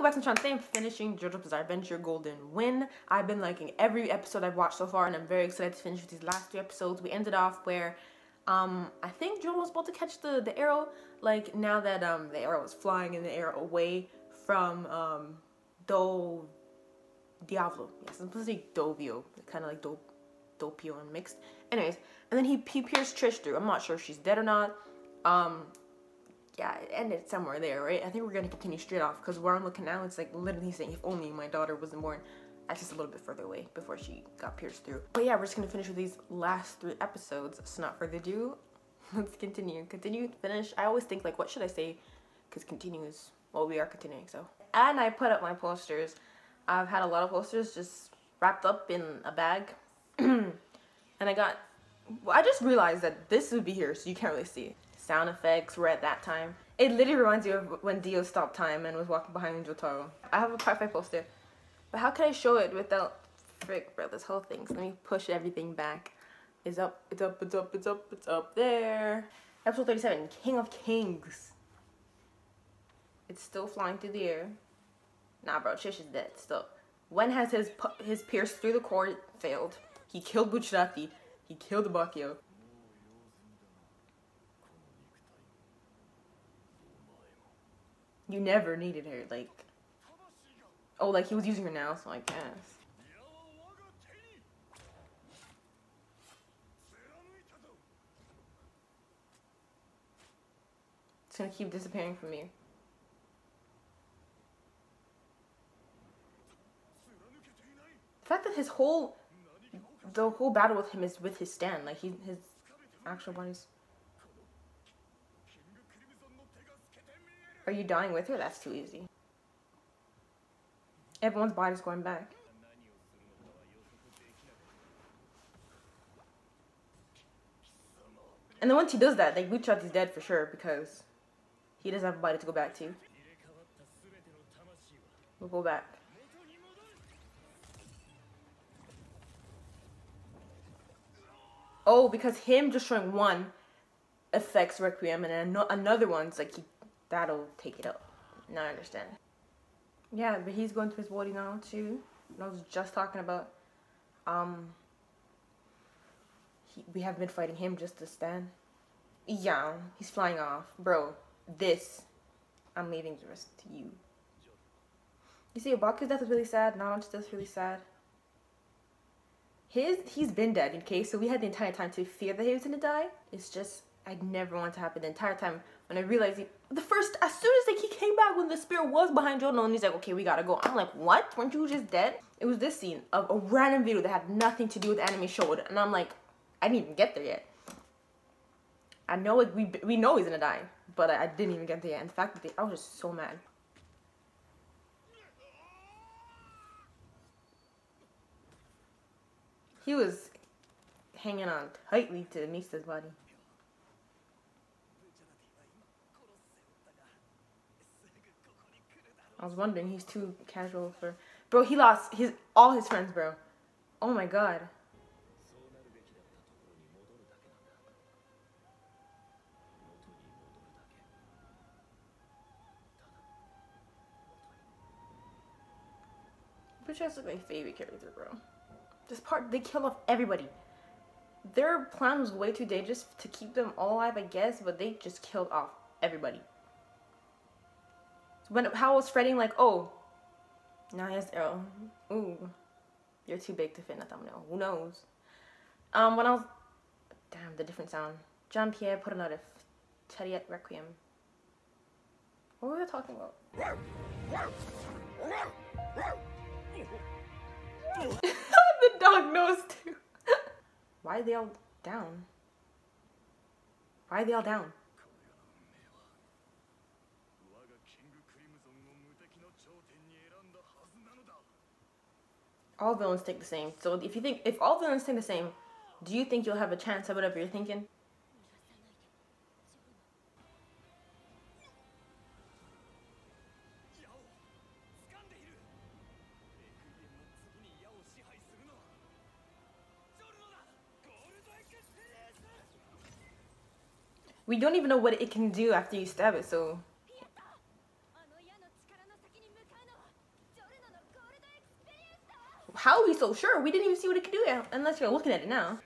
back to the channel. Today I'm finishing Jojos Bizarre Adventure Golden Wind. I've been liking every episode I've watched so far, and I'm very excited to finish with these last 2 episodes. We ended off where I think Jojos was about to catch the arrow. Like, now that the arrow was flying in the air away from Diavolo. Yes, I'm supposed to say Dovio, kind of like Dopio and mixed. Anyways, and then he pierced Trish through. I'm not sure if she's dead or not. Yeah, it ended somewhere there, right? I think we're gonna continue straight off, because where I'm looking now, it's like literally saying, if only my daughter wasn't born. That's just a little bit further away before she got pierced through. But yeah, we're just gonna finish with these last 3 episodes. So not further ado, let's continue. Finish. I always think, like, what should I say? Because continue is, well, we are continuing, so. And I put up my posters. I've had a lot of posters just wrapped up in a bag. And I just realized that this would be here, so you can't really see it. Sound effects were at that time. It literally reminds you of when Dio stopped time and was walking behind Jotaro. I have a Part 5 poster, but how can I show it without, frick, bro, this whole thing? So let me push everything back. It's up there. Episode 37, King of Kings. It's still flying through the air. Nah, bro, Trish is dead still. When has his pierce through the cord failed? He killed Bucciarati. He killed Bacchio. You never needed her, like... Oh, like, he was using her now, so I guess. It's gonna keep disappearing from me. The fact that the whole battle with him is with his stand, like, his actual body's... Are you dying with her? That's too easy. Everyone's body's going back. And then once he does that, like, Bucciarati's dead for sure, because he doesn't have a body to go back to. We'll go back. Oh, because him destroying one affects Requiem, and then another one's like, that'll take it up. Now I understand. Yeah, but he's going to his body now too. I was just talking about, we have been fighting him just to stand. Yeah, he's flying off. Bro, I'm leaving the rest to you. You see, Baku's death is really sad. Naruto's death is really sad. He's been dead, okay? So we had the entire time to fear that he was gonna die. It's just, I'd never want it to happen the entire time. When I realized as soon as like, he came back when the spear was behind Jono, and he's like, okay, we gotta go. I'm like, what? Weren't you just dead? It was this scene of a random video that had nothing to do with the anime showed, and I'm like, I didn't even get there yet. I know, like, we know he's gonna die, but I didn't even get there yet. And the fact that I was just so mad. He was hanging on tightly to Misa's body. I was wondering, he's too casual for... Bro, he lost all his friends, bro. Oh my god. Bitch, that's like my favorite character, bro. This part, they kill off everybody. Their plan was way too dangerous to keep them all alive, I guess, but they just killed off everybody. When Hal was fretting, like, oh, now he has arrow. Ooh, you're too big to fit in a thumbnail. Who knows? When I was, damn, the different sound. Jean-Pierre put another Chariot Requiem. What were they talking about? The dog knows too. Why are they all down? Why are they all down? All villains think the same. So if all villains think the same, do you think you'll have a chance at whatever you're thinking? We don't even know what it can do after you stab it, so... how are we so sure? We didn't even see what it could do yet, unless you're looking at it now.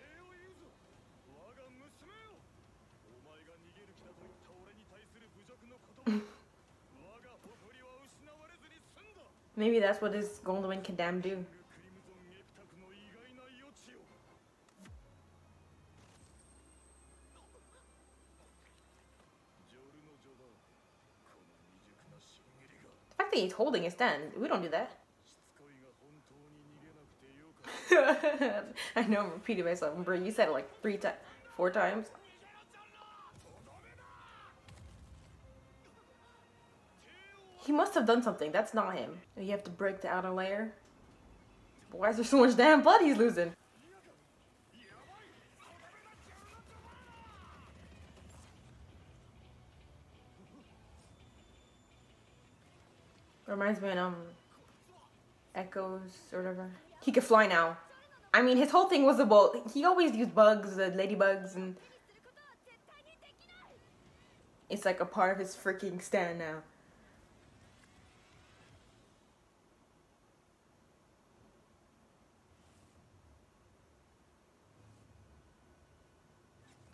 Maybe that's what this golden wind can damn do. The fact that he's holding his stand, we don't do that. I know I'm repeating myself, bro. You said it like 4 times. He must have done something. That's not him. You have to break the outer layer. Why is there so much damn blood he's losing? Reminds me of Echoes or whatever. He could fly now. I mean, his whole thing was about, he always used bugs, ladybugs, and it's like a part of his freaking stand now.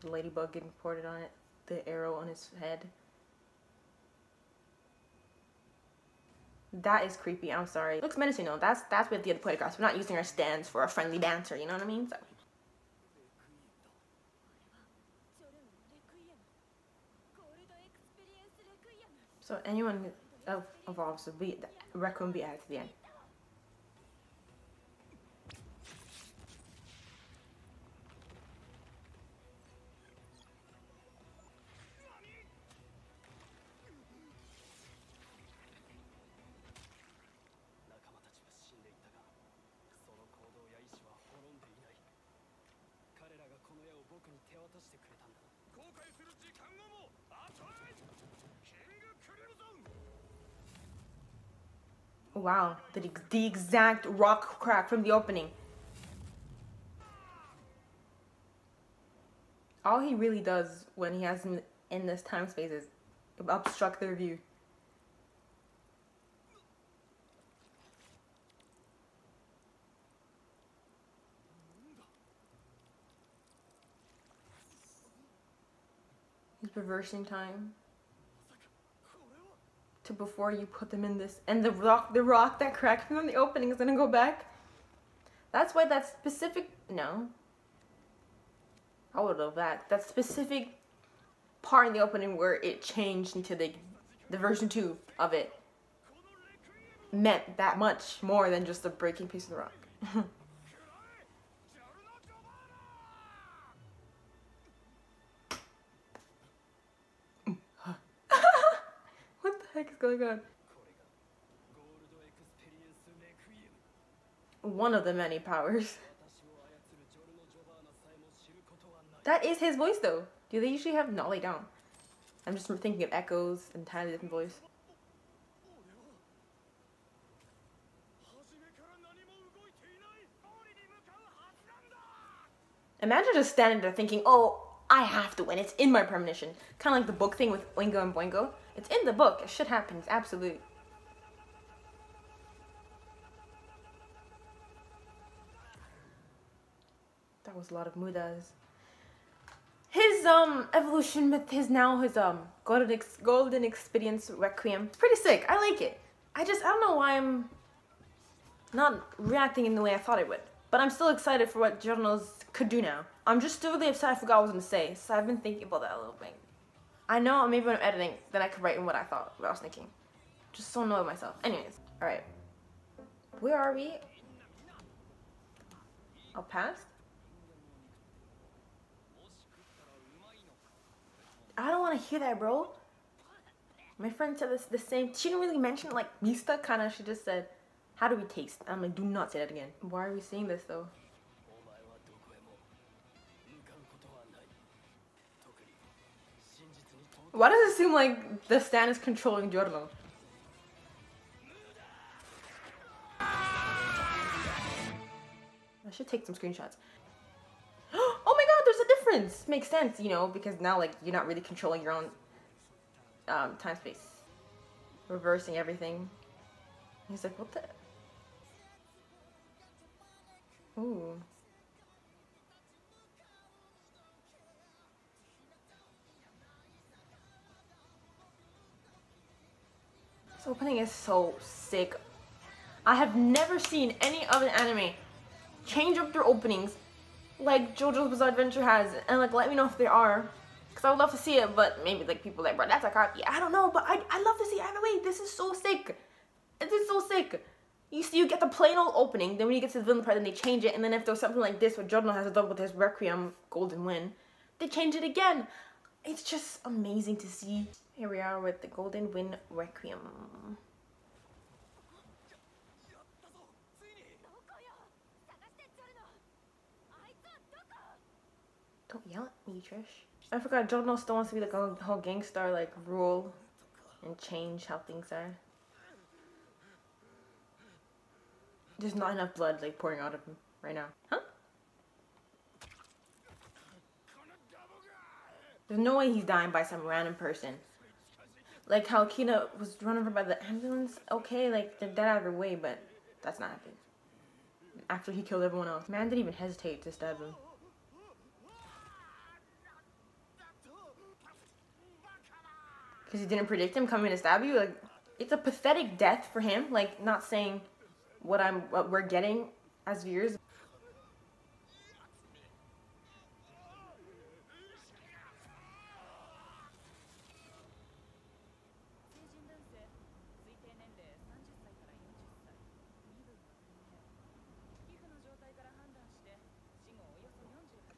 The ladybug getting ported on it, the arrow on his head. That is creepy, I'm sorry. It looks menacing though. That's what the other put across. We're not using our stands for a friendly dancer, you know what I mean? So anyone who evolves would be, Requiem be added to the end. Wow, the exact rock crack from the opening. All he really does when he has him in this time space is obstruct their view. He's reversing time to before you put them in this, and the rock that cracked from the opening is gonna go back. That's why that specific, no, I would love that specific part in the opening where it changed into the version 2 of it meant that much more than just a breaking piece of the rock. What the heck is going on? One of the many powers. That is his voice though. Do they usually have, no, they don't. I'm just thinking of echoes and entirely different voice. Imagine just standing there thinking, oh, I have to win. It's in my premonition. Kind of like the book thing with Oingo and Boingo. It's in the book. It should happen. It's absolute. That was a lot of mudas. His evolution with his golden experience Requiem. It's pretty sick. I like it. I don't know why I'm not reacting in the way I thought I would. But I'm still excited for what Jojos could do now. I'm just still really upset I forgot what I was gonna say, so I've been thinking about that a little bit. I know maybe when I'm editing, then I could write in what I was thinking. Just so annoyed with myself. Anyways, alright. Where are we? I'll pass? I don't want to hear that, bro. My friend said the same. She didn't really mention like Mista, kinda. She just said, how do we taste? I'm like, do not say that again. Why are we seeing this though? Why does it seem like the stand is controlling Giorno? I should take some screenshots. Oh my god, there's a difference! Makes sense, you know, because now like you're not really controlling your own time space. Reversing everything. He's like, what the? Ooh. This opening is so sick. I have never seen any other anime change up their openings like JoJo's Bizarre Adventure has, and like let me know if there are, because I would love to see it. But maybe like people like, bro, that's a copy. I don't know, but I love to see anime. This is so sick. This is so sick. You see, you get the plain old opening, then when you get to the villain part, then they change it, and then if there's something like this where Jotaro has a double with his Requiem Golden Wind, they change it again. It's just amazing to see. Here we are with the Golden Wind Requiem. Don't yell at me, Trish. I forgot Jotaro still wants to be like a whole gangstar, like rule and change how things are. There's not enough blood like pouring out of him right now. Huh? There's no way he's dying by some random person. Like how Kina was run over by the ambulance. Okay, like they're dead out of her way, but that's not happening. After he killed everyone else. Man didn't even hesitate to stab him. Because he didn't predict him coming to stab you. Like, it's a pathetic death for him. Like, not saying what we're getting as viewers.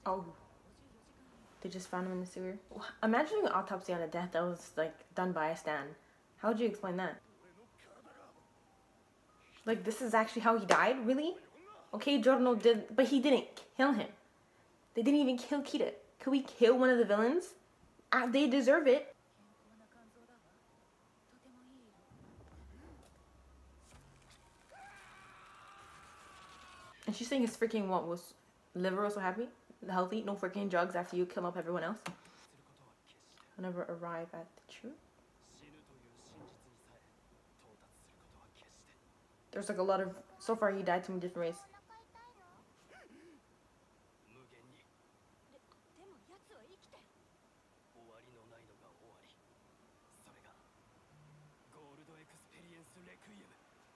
Oh, they just found him in the sewer. Imagine an autopsy on a death that was like done by a stand. How would you explain that? Like, this is actually how he died? Really? Okay, Jotaro did, but he didn't kill him. They didn't even kill Kita. Could we kill one of the villains? They deserve it. And she's saying his freaking what was liver was so happy? Healthy, no freaking drugs after you kill up everyone else. I'll never arrive at the truth. There's like a lot of, so far he died to me different ways.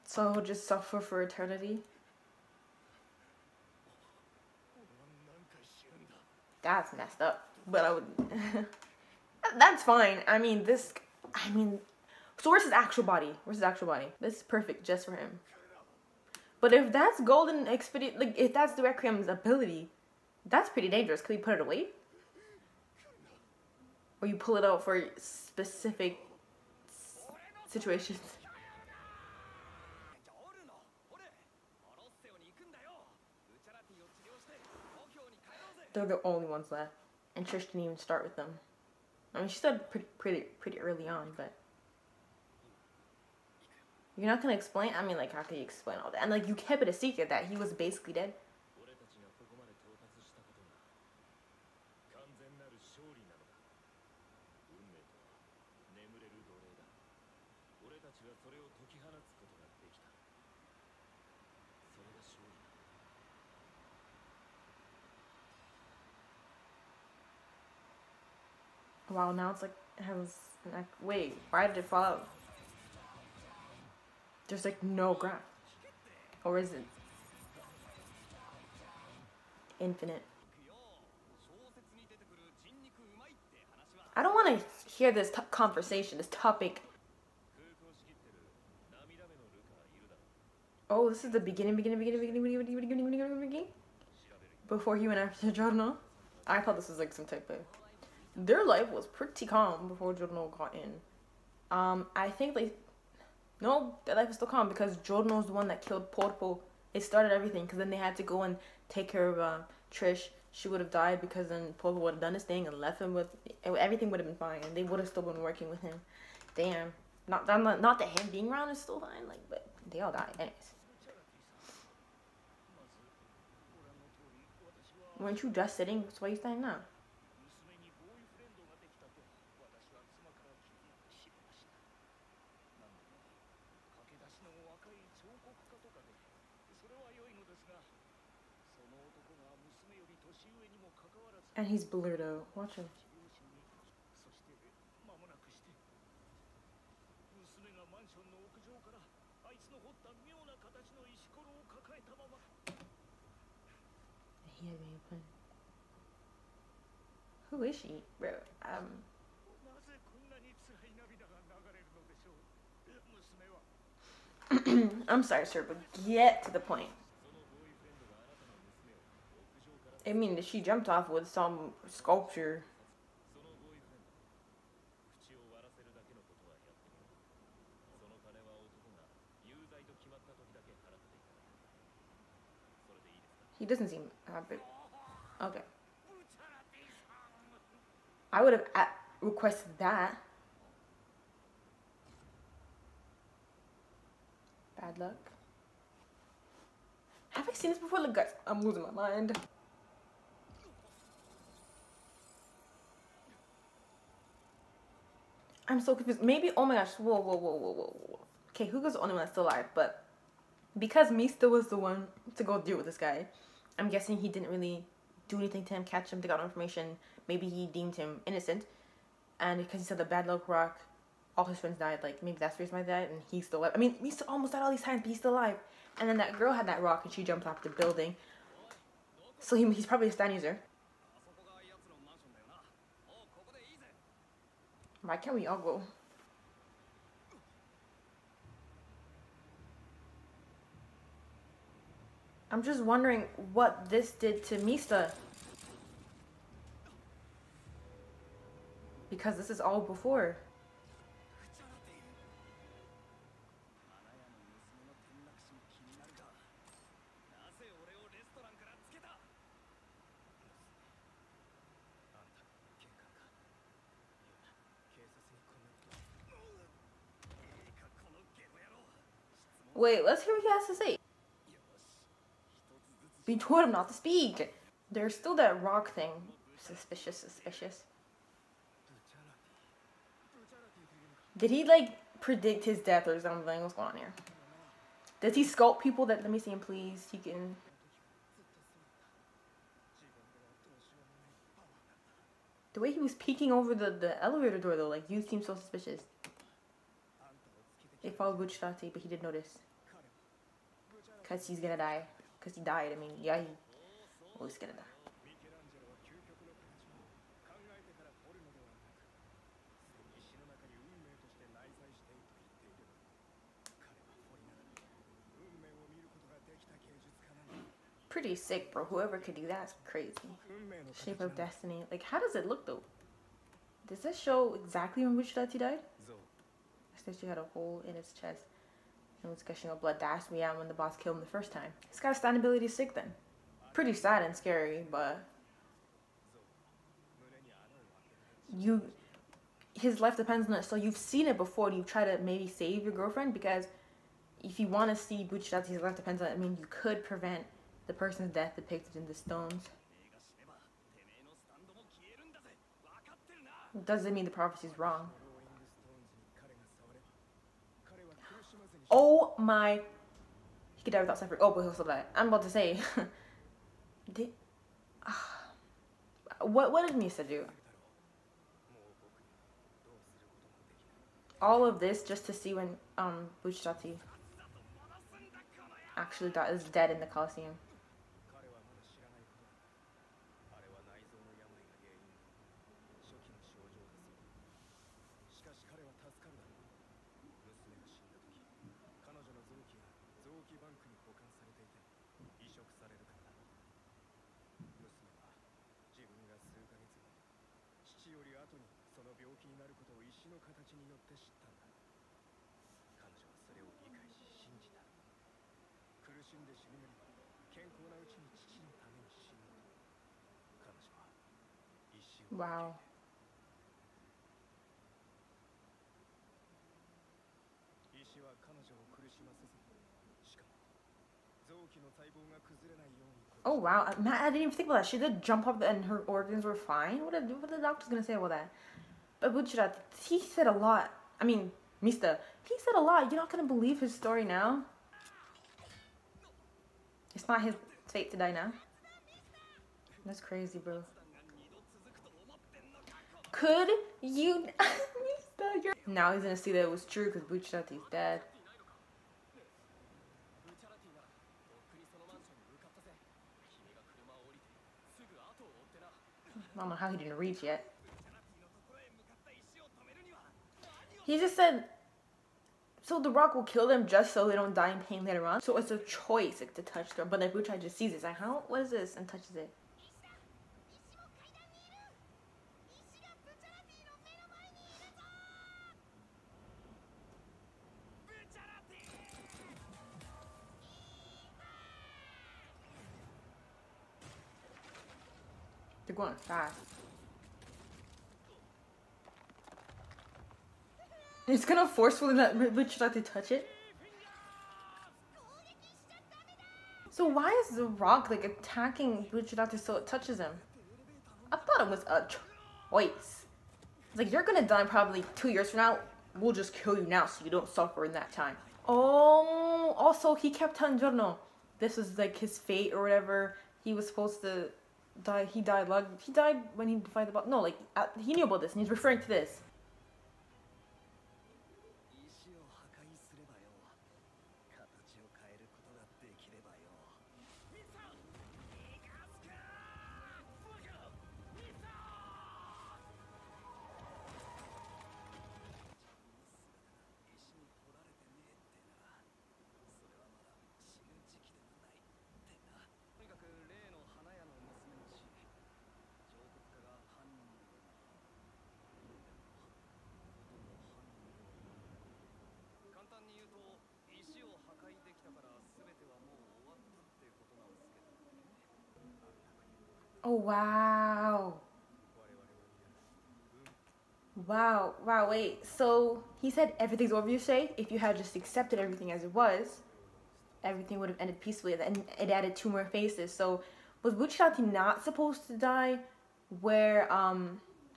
So he'll just suffer for eternity. That's messed up, but I would. That's fine. I mean, so where's his actual body? Where's his actual body? This is perfect just for him. But if that's Golden Expedient, like if that's the Requiem's ability, that's pretty dangerous. Could we put it away? Or you pull it out for specific situations? They're the only ones left, and Trish didn't even start with them. I mean, she said pretty early on, but you're not gonna explain. I mean, like, how can you explain all that? And like, you kept it a secret that he was basically dead. Wow, now it's like, it has, like, wait, why did it fall out? There's like no graph. Or is it infinite? I don't want to hear this conversation, this topic. Oh, this is the beginning. Before he went after Jotaro. I thought this was like some type of... Their life was pretty calm before Jotaro got in. I think like... No, their life was still calm because Jotano's the one that killed Porpo. It started everything because then they had to go and take care of Trish. She would have died because then Porpo would have done his thing and left him with... Everything would have been fine and they would have still been working with him. Damn. Not that him being around is still fine, like, but they all died anyways. Weren't you just sitting? So why are you standing now? And he's blurred out. Watch him. Who is she, bro? I'm sorry, sir, but get to the point. I mean, she jumped off with some sculpture. He doesn't seem happy. Okay. I would have requested that. Bad luck. Have I seen this before? Look, guys, I'm losing my mind. I'm so confused. Maybe, oh my gosh, whoa. Okay, Hugo's the only one that's still alive, but because Mista was the one to go deal with this guy, I'm guessing he didn't really do anything to him, catch him, take out information. Maybe he deemed him innocent. And because he said the bad luck rock, all his friends died. Like, maybe that's the reason why he died, and he's still alive. I mean, Mista almost died all these times, but he's still alive. And then that girl had that rock, and she jumped off the building. So he's probably a stand user. Why can't we all go? I'm just wondering what this did to Mista. Because this is all before. Wait, let's hear what he has to say. We told him not to speak. There's still that rock thing. Suspicious. Did he, like, predict his death or something? What's going on here? Does he sculpt people that, let me see him, please. He can... The way he was peeking over the elevator door, though, like, you seem so suspicious. They followed Bucciarati, but he did notice. Because he's gonna die. Because he died. I mean, yeah, he's gonna die. Pretty sick, bro. Whoever could do that's crazy. Shape of destiny. Like, how does it look, though? Does this show exactly when Bucciarati died? She had a hole in his chest and was gushing up blood. That's when the boss killed him the first time. This guy's stand ability is sick then. Pretty sad and scary, but his life depends on it. So you've seen it before. You try to maybe save your girlfriend, because if you want to see Bucciarati's life depends on it, I mean, you could prevent the person's death depicted in the stones. Doesn't mean the prophecy's wrong. Oh my. He could die without suffering. Oh, but he'll still die. I'm about to say. What did Mista do? All of this just to see when Bucciarati actually is dead in the Colosseum. Wow. Oh wow, I didn't even think about that. She did jump up and her organs were fine. What are the doctor's gonna say about that? But Bucciarati, he said a lot. I mean, Mista, he said a lot. You're not gonna believe his story now. It's not his fate to die now. That's crazy, bro. Could you... Now he's gonna see that it was true because Bucciarati's dead. I don't know how he didn't reach yet. He just said, so the rock will kill them just so they don't die in pain later on. So it's a choice like, to touch them. But like Bucciarati just sees it. It's like, how? What is this? And touches it. They're going fast. It's gonna forcefully let Bucciarati touch it. So why is the rock like attacking Bucciarati so it touches him? I thought it was a choice. It's like, you're gonna die probably 2 years from now. We'll just kill you now so you don't suffer in that time. Oh, also he kept telling Giorno this was like his fate or whatever. He was supposed to die. He died when he defied the boss. No, like he knew about this and he's referring to this. Oh, wow. Wow, wait. So, he said everything's over, you say? If you had just accepted everything as it was, everything would have ended peacefully. And it added 2 more phases. So, was Bucciarati not supposed to die where,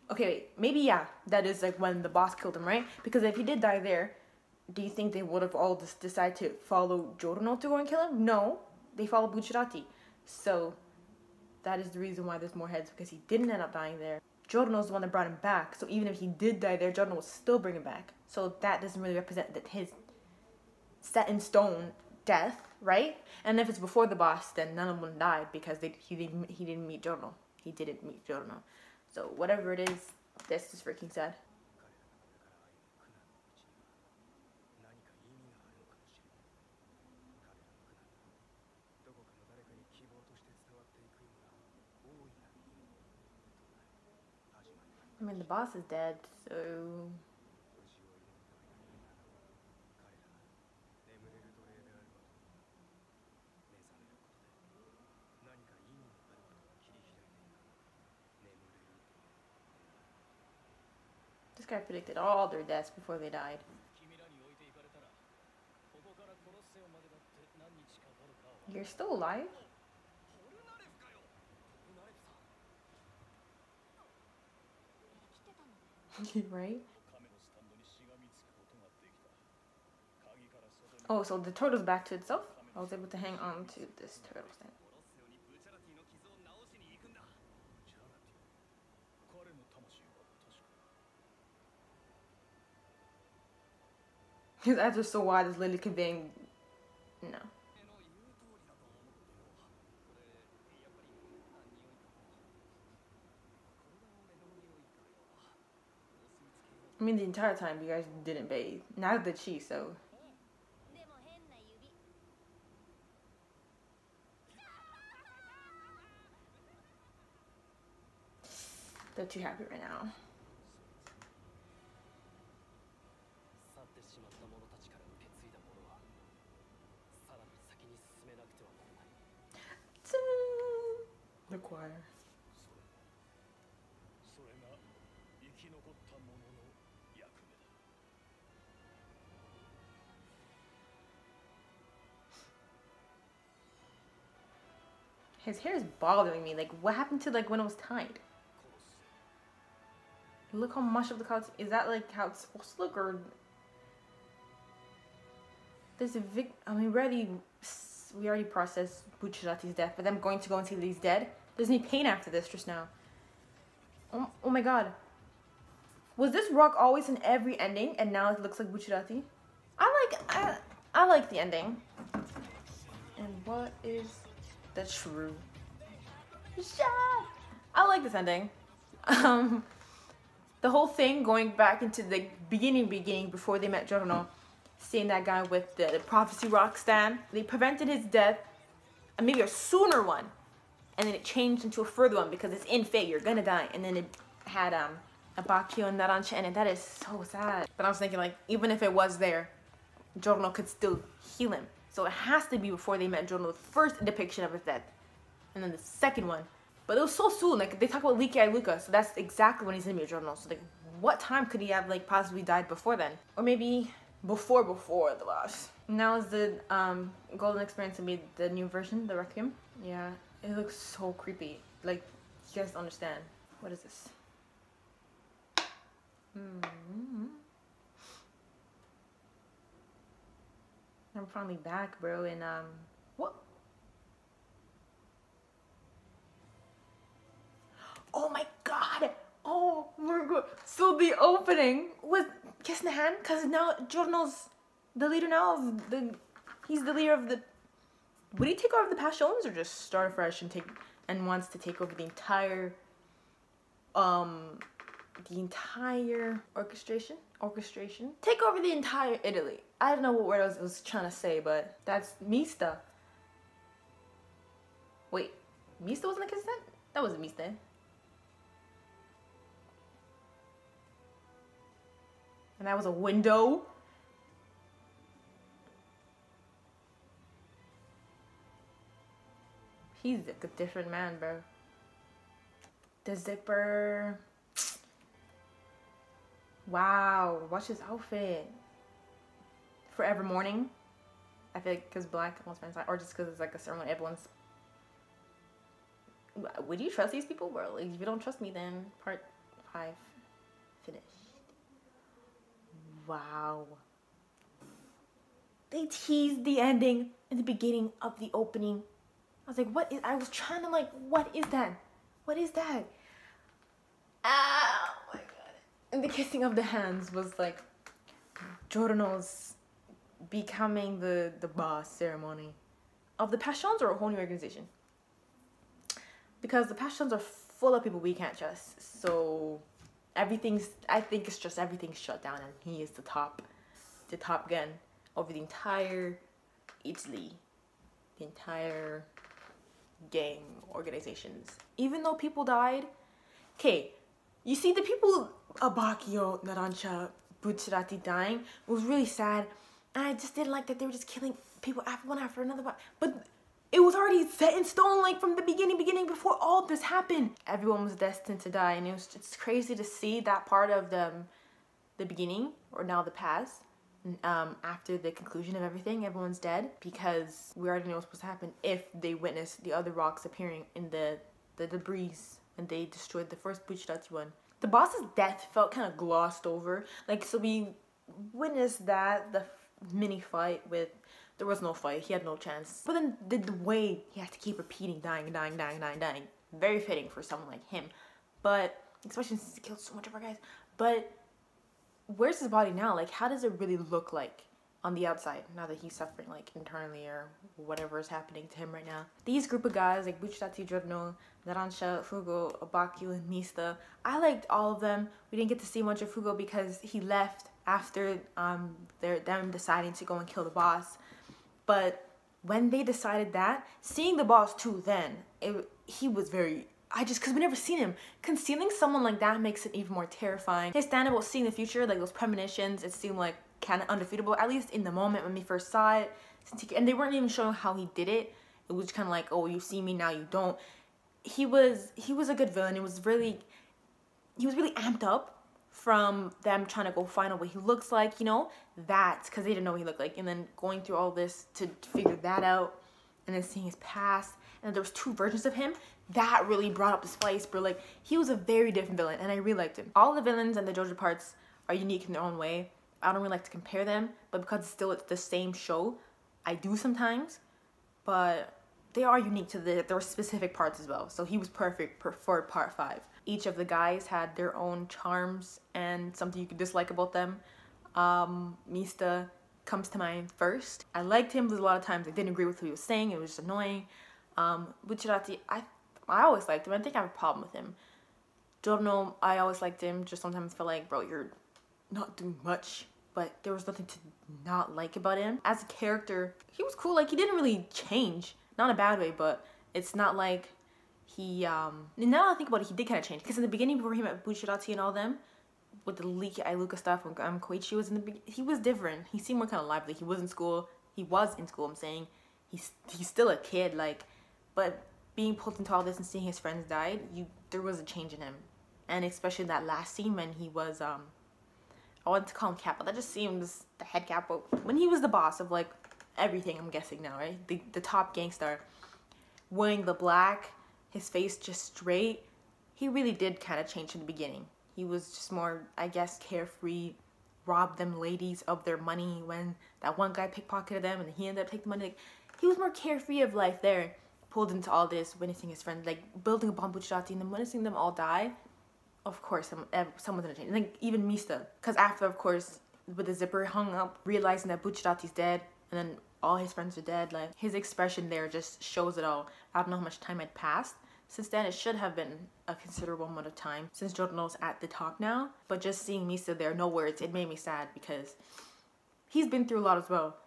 okay, wait. Maybe, yeah. That is, like, when the boss killed him, right? Because if he did die there, do you think they would have all just decided to follow Giorno to go and kill him? No. They followed Bucciarati. So... that is the reason why there's more heads, because he didn't end up dying there. Giorno's the one that brought him back, so even if he did die there, Giorno will still bring him back. So that doesn't really represent that his set in stone death, right? And if it's before the boss, then none of them died because he didn't meet Giorno. He didn't meet Giorno. So whatever it is, this is freaking sad. I mean, the boss is dead, so... This guy predicted all their deaths before they died. You're still alive? Right? Oh, so the turtle's back to itself? I was able to hang on to this turtle stand. His eyes are so wide, it's literally conveying... No. I mean, the entire time you guys didn't bathe. Neither did she, so... They're too happy right now. The choir. His hair is bothering me. Like, what happened to, like, when it was tied? Look how much of the clouds... Is that, like, how it's supposed to look, or... There's a I mean, we already processed Bucciarati's death, but I'm going to go and see that he's dead. There's any pain after this just now. Oh my god. Was this rock always in every ending and now it looks like Buchirati? I like the ending. And what is the true? I like this ending. The whole thing going back into the beginning before they met Jorono, seeing that guy with the prophecy rock stand. They prevented his death, and maybe a sooner one, and then it changed into a further one because it's in fate, you're gonna die. And then it had Abakio and Narancha in it. That is so sad. But I was thinking, like, even if it was there, Jorono could still heal him. So it has to be before they met Jorono, the first depiction of his death, and then the second one. But it was so soon, like, they talk about Likai Luka, so that's exactly when he's in the journal. So, like, what time could he have, like, possibly died before then? Or maybe before the loss. Now is the Golden Experience to be the new version, the Requiem. Yeah, it looks so creepy. Like, you guys don't understand. What is this? I'm finally back, bro, and, what? Oh my god! Oh my god! So the opening was Kiss in the Hand, because now Giorno's the leader now of the... He's the leader of the... Would he take over the Passions or just start fresh and wants to take over the entire... the entire orchestration? Take over the entire Italy. I don't know what word I was trying to say, but that's Mista. Wait, Mista wasn't a Kiss in the Hand? That wasn't Mista. And that was a window. He's a different man, bro. The zipper. Wow, watch his outfit. Forever Morning. I feel like because black most friends, or just because it's like a ceremony everyone's. Would you trust these people, bro? Like, if you don't trust me, then part 5 finished. Wow. They teased the ending in the beginning of the opening. I was like, what is... I was trying to, like, what is that? What is that? Oh my god. And the kissing of the hands was like Giorno's becoming the boss ceremony of the Passions, or a whole new organization. Because the Passions are full of people we can't trust. So... I think it's just everything's shut down, and he is the top gun over the entire Italy, the entire gang organizations. Even though people died, okay, you see the people, Abakio, Narancha, Buchirati dying was really sad, and I just didn't like that they were just killing people one after another, but it was already set in stone, like, from the beginning before all this happened. Everyone was destined to die, and it's crazy to see that part of the beginning, or now the past, after the conclusion of everything. Everyone's dead, because we already know what's supposed to happen if they witness the other rocks appearing in the debris when they destroyed the first Buchirati one. The boss's death felt kind of glossed over. Like, so we witnessed that, the mini fight with... There was no fight. He had no chance. But then the way he has to keep repeating, dying. Very fitting for someone like him. But, especially since he killed so much of our guys. But, where's his body now? Like, how does it really look like on the outside now that he's suffering, like, internally, or whatever is happening to him right now? These group of guys, like Buchirati, Giorno, Narancha, Fugo, Abakio, and Mista, I liked all of them. We didn't get to see much of Fugo because he left after them deciding to go and kill the boss. But when they decided that, seeing the boss too then, he was very... because we never seen him. Concealing someone like that makes it even more terrifying. His stand about seeing the future, like those premonitions, it seemed like kind of undefeatable, at least in the moment when we first saw it. And they weren't even showing how he did it. It was kind of like, oh, you see me, now you don't. He was a good villain. He was really amped up from them trying to go find out what he looks like, you know? That's because they didn't know what he looked like. And then going through all this to figure that out, and then seeing his past, and there was 2 versions of him, that really brought up the spice, bro. Like, he was a very different villain, and I really liked him. All the villains and the Jojo parts are unique in their own way. I don't really like to compare them, but because it's the same show, I do sometimes. But they are unique to their specific parts as well. So he was perfect for part 5. Each of the guys had their own charms and something you could dislike about them. Mista comes to mind first. I liked him, but a lot of times I didn't agree with what he was saying. It was just annoying. Bucciarati, I always liked him. I think I have a problem with him. Giorno, I always liked him. Just sometimes feel like, bro, you're not doing much. But there was nothing to not like about him. As a character, he was cool. Like, he didn't really change. Not in a bad way, but it's not like he, now that I think about it, he did kind of change. Because in the beginning, before he met Bucciarati and all them, with the leaky eye Luca stuff, when KÄUSU was in the beginning, he was different. He seemed more kind of lively. He was in school. He was in school, I'm saying. He's still a kid, like, but being pulled into all this and seeing his friends died, there was a change in him. And especially that last scene when he was, I wanted to call him Capo. That just seems the head Capo. When he was the boss of, like, everything, I'm guessing now, right? The top gangster. Wearing the black, his face just straight. He really did kind of change in the beginning. He was just more, I guess, carefree. Robbed them ladies of their money when that one guy pickpocketed them and he ended up taking the money. Like, he was more carefree of life there. Pulled into all this, witnessing his friends, like, building upon Bucciarati and then witnessing them all die. Of course, someone's gonna change. Like, even Mista. Because after, of course, with the zipper hung up, realizing that Bucciarati's dead, and then all his friends are dead, like, his expression there just shows it all. I don't know how much time had passed. Since then, it should have been a considerable amount of time, since Giorno's at the top now. But just seeing Mista there, no words, it made me sad, because he's been through a lot as well.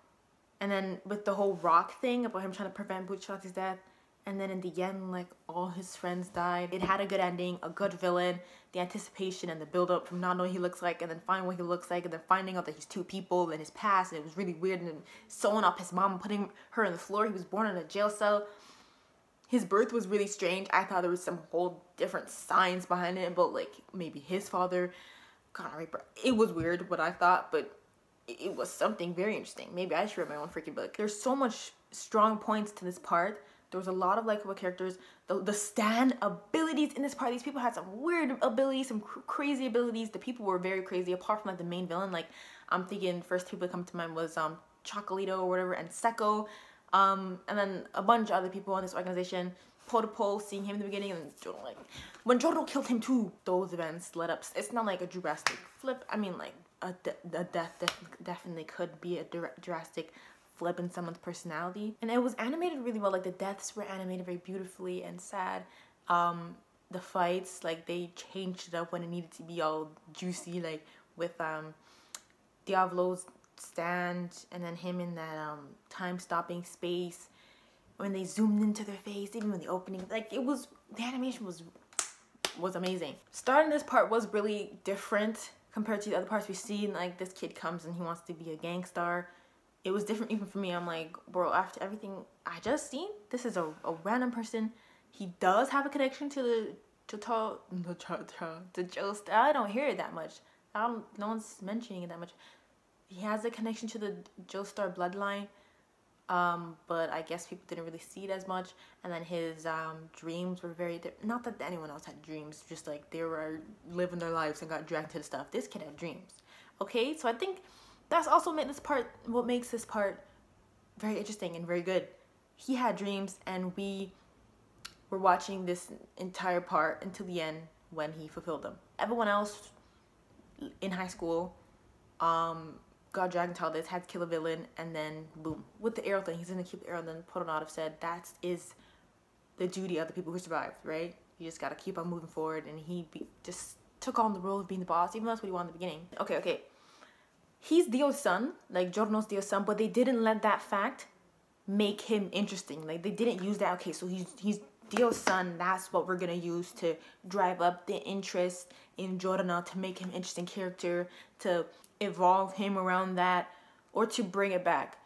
And then with the whole rock thing, about him trying to prevent Bucciarati's death, and then in the end, like, all his friends died. It had a good ending, a good villain. The anticipation and the build-up from not knowing what he looks like, and then finding what he looks like, and then finding out that he's 2 people in his past, and it was really weird, and then sewing up his mom and putting her on the floor. He was born in a jail cell. His birth was really strange. I thought there was some whole different science behind it, but, like, maybe his father got a raper. It was weird what I thought, but it was something very interesting. Maybe I should read my own freaking book. There's so much strong points to this part. There was a lot of likable characters. The stand abilities in this part. These people had some weird abilities, some crazy abilities. The people were very crazy, apart from, like, the main villain. Like, I'm thinking first people that come to mind was Chocolito or whatever, and Secco. And then a bunch of other people in this organization. Potapole, seeing him in the beginning, and Jodo, like, when Jodo killed him too, those events led up. It's not like a drastic flip. I mean, like, a death definitely could be a drastic flip in someone's personality. And it was animated really well. Like, the deaths were animated very beautifully and sad. The fights, like, they changed it up when it needed to be all juicy, like with Diavolo's stand, and then him in that time-stopping space when they zoomed into their face, even when the opening, like, it was, the animation was amazing. Starting this part was really different compared to the other parts we've seen. Like, this kid comes and he wants to be a gangstar. It was different even for me. I'm like, bro, after everything I just seen, this is a random person. He does have a connection to the Joestar. I don't hear it that much. No one's mentioning it that much. He has a connection to the Joestar bloodline, but I guess people didn't really see it as much. And then his dreams were very not that anyone else had dreams, just like they were living their lives and got dragged to the stuff. This kid had dreams. Okay, so I think that's also what makes this part very interesting and very good. He had dreams, and we were watching this entire part until the end when he fulfilled them. Everyone else in high school got dragged into all this, had to kill a villain, and then boom. With the arrow thing, he's gonna keep the arrow, and then Potonov said that is the duty of the people who survived, right? You just gotta keep on moving forward, and he just took on the role of being the boss, even though that's what he wanted in the beginning. Okay. He's Dio's son, like Giorno's Dio's son, but they didn't let that fact make him interesting. Like, they didn't use that, okay, so he's Dio's son, that's what we're gonna use to drive up the interest in Giorno, to make him an interesting character, to evolve him around that, or to bring it back,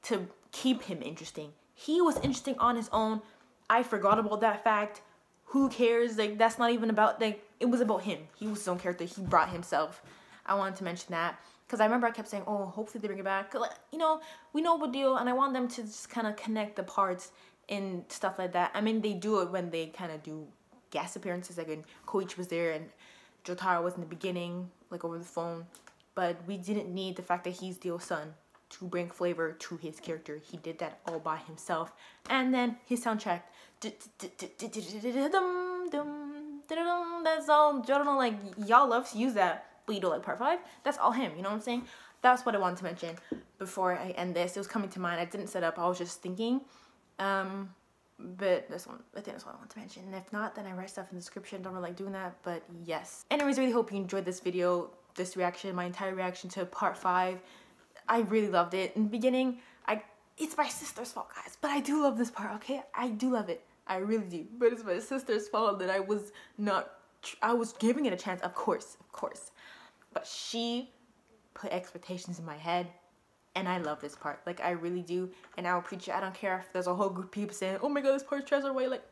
to keep him interesting. He was interesting on his own. I forgot about that fact. Who cares? Like, that's not even about, like, it was about him. He was his own character. He brought himself. I wanted to mention that. Because I remember I kept saying, oh, hopefully they bring it back. Like, you know, we know what deal, and I want them to just kind of connect the parts and stuff like that. I mean, they do it when they kind of do guest appearances, like when KÄUSU was there and Jotaro was in the beginning, like over the phone. But we didn't need the fact that he's Dio's son to bring flavor to his character. He did that all by himself. And then his soundtrack, that's all Jojos, like, y'all love to use that, but you don't like part 5. That's all him, you know what I'm saying? That's what I wanted to mention before I end this. It was coming to mind. I didn't set up. I was just thinking. But I think that's what I want to mention. And if not, then I write stuff in the description. Don't really like doing that, but yes. Anyways, I really hope you enjoyed this video, this reaction, my entire reaction to part 5. I really loved it. In the beginning, it's my sister's fault, guys, but I do love this part, okay? I do love it. I really do. But it's my sister's fault that I was giving it a chance, of course. But she put expectations in my head. And I love this part. Like, I really do. And I will preach it. I don't care if there's a whole group of people saying, oh my god, this part's trash or way. Like,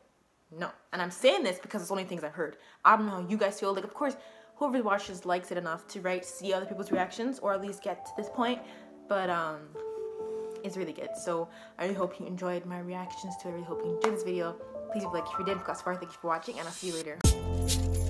no. And I'm saying this because it's the only things I've heard. I don't know how you guys feel. Like, of course, whoever watches likes it enough to see other people's reactions or at least get to this point. But, it's really good. So, I really hope you enjoyed my reactions to it. I really hope you enjoyed this video. Please leave a like if you did. Thank you for watching, and I'll see you later.